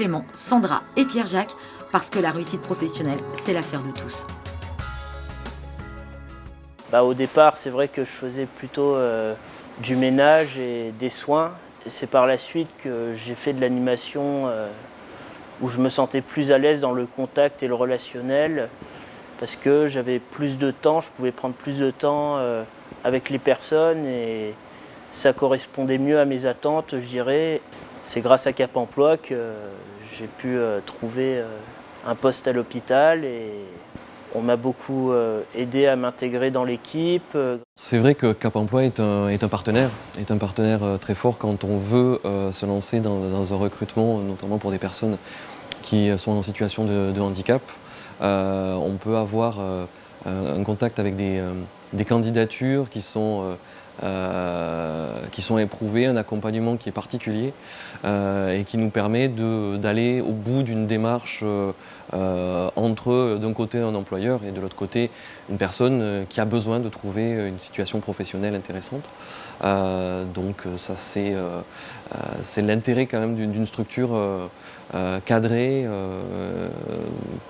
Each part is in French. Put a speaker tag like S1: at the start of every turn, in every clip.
S1: Clément, Sandra et Pierre-Jacques, parce que la réussite professionnelle, c'est l'affaire de tous.
S2: Au départ, c'est vrai que je faisais plutôt du ménage et des soins. Et c'est par la suite que j'ai fait de l'animation où je me sentais plus à l'aise dans le contact et le relationnel parce que j'avais plus de temps, je pouvais prendre plus de temps avec les personnes et ça correspondait mieux à mes attentes, je dirais. C'est grâce à Cap Emploi que j'ai pu trouver un poste à l'hôpital et on m'a beaucoup aidé à m'intégrer dans l'équipe.
S3: C'est vrai que Cap Emploi est un partenaire très fort quand on veut se lancer dans un recrutement, notamment pour des personnes qui sont en situation de handicap. On peut avoir un contact avec des candidatures qui sont éprouvées, un accompagnement qui est particulier et qui nous permet d'aller au bout d'une démarche entre d'un côté un employeur et de l'autre côté une personne qui a besoin de trouver une situation professionnelle intéressante. Donc ça c'est l'intérêt quand même d'une structure cadrée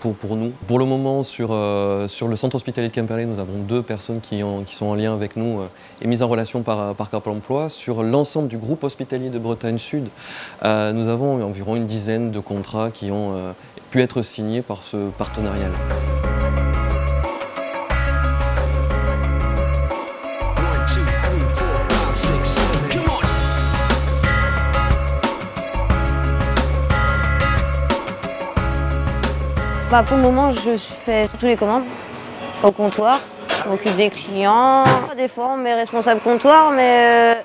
S3: pour nous. Pour le moment sur le centre hospitalier de Quimperlé, nous avons 2 personnes qui sont en lien avec nous et mises en relation par Cap Emploi. Sur l'ensemble du groupe hospitalier de Bretagne Sud, nous avons environ une dizaine de contrats qui ont pu être signés par ce partenariat-là.
S4: Pour le moment, je fais toutes les commandes au comptoir, je m'occupe des clients. Des fois, on met responsable comptoir, mais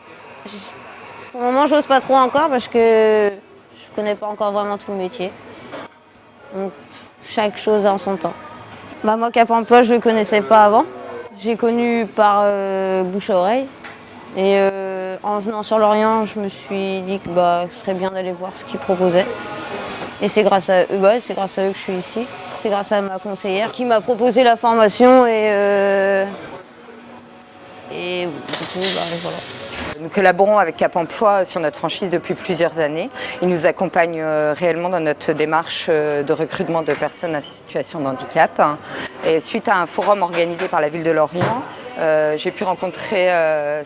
S4: pour le moment, j'ose pas trop encore parce que je connais pas encore vraiment tout le métier. Donc, chaque chose en son temps. Moi, Cap Emploi, je le connaissais pas avant. J'ai connu par bouche à oreille. Et en venant sur Lorient, je me suis dit que ce serait bien d'aller voir ce qu'ils proposaient. Et c'est grâce à eux, c'est grâce à eux que je suis ici. C'est grâce à ma conseillère qui m'a proposé la formation et du coup, voilà.
S5: Nous collaborons avec Cap Emploi sur notre franchise depuis plusieurs années. Ils nous accompagnent réellement dans notre démarche de recrutement de personnes en situation de handicap. Et suite à un forum organisé par la ville de Lorient, j'ai pu rencontrer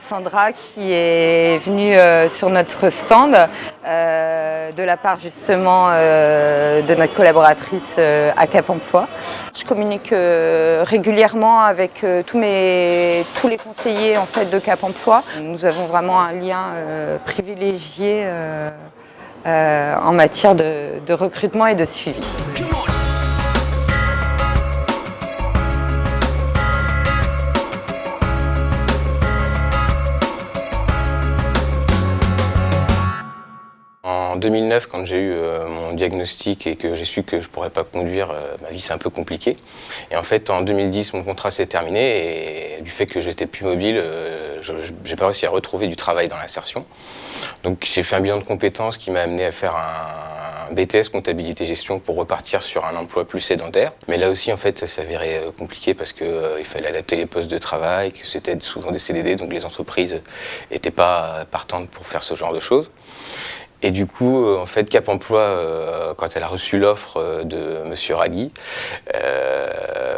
S5: Sandra qui est venue sur notre stand de la part justement de notre collaboratrice à Cap Emploi. Je communique régulièrement avec tous les conseillers en fait, de Cap Emploi. Nous avons vraiment un lien privilégié en matière de recrutement et de suivi.
S6: En 2009, quand j'ai eu mon diagnostic et que j'ai su que je ne pourrais pas conduire, ma vie s'est un peu compliquée. Et en fait, en 2010, mon contrat s'est terminé et du fait que j'étais plus mobile, je n'ai pas réussi à retrouver du travail dans l'insertion. Donc j'ai fait un bilan de compétences qui m'a amené à faire un BTS comptabilité-gestion pour repartir sur un emploi plus sédentaire. Mais là aussi, en fait, ça s'avérait compliqué parce qu'il fallait adapter les postes de travail, que c'était souvent des CDD, donc les entreprises n'étaient pas partantes pour faire ce genre de choses. Et du coup, en fait, Cap Emploi, quand elle a reçu l'offre de Monsieur Ragui,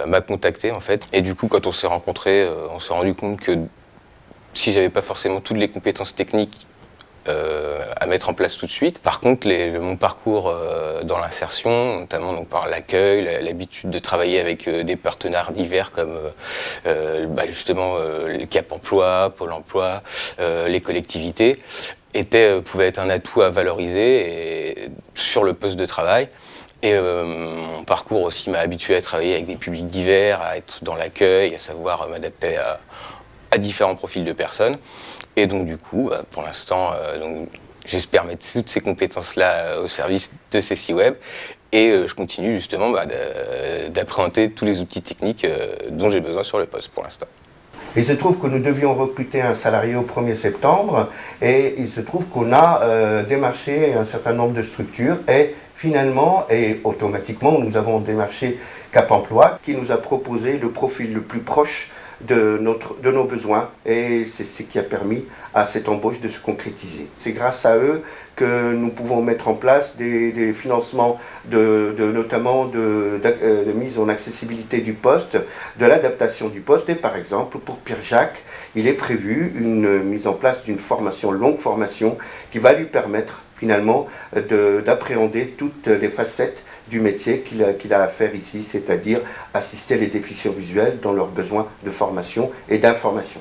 S6: m'a contacté en fait. Et du coup, quand on s'est rencontrés, on s'est rendu compte que si j'avais pas forcément toutes les compétences techniques à mettre en place tout de suite. Par contre, mon parcours dans l'insertion, notamment donc, par l'accueil, l'habitude de travailler avec des partenaires divers comme justement le Cap Emploi, Pôle Emploi, les collectivités, pouvait être un atout à valoriser sur le poste de travail. Et mon parcours aussi m'a habitué à travailler avec des publics divers, à être dans l'accueil, à savoir m'adapter à différents profils de personnes. Et donc du coup, pour l'instant, j'espère mettre toutes ces compétences-là au service de CCweb. Et je continue justement d'appréhender tous les outils techniques dont j'ai besoin sur le poste pour l'instant.
S7: Il se trouve que nous devions recruter un salarié au 1er septembre et il se trouve qu'on a démarché un certain nombre de structures et finalement et automatiquement nous avons démarché Cap Emploi qui nous a proposé le profil le plus proche de nos besoins, et c'est ce qui a permis à cette embauche de se concrétiser. C'est grâce à eux que nous pouvons mettre en place des financements notamment de mise en accessibilité du poste, de l'adaptation du poste, et par exemple pour Pierre-Jacques, il est prévu une mise en place d'une formation, longue formation, qui va lui permettre finalement d'appréhender toutes les facettes du métier qu'il a à faire ici, c'est-à-dire assister les déficients visuels dans leurs besoins de formation et d'information.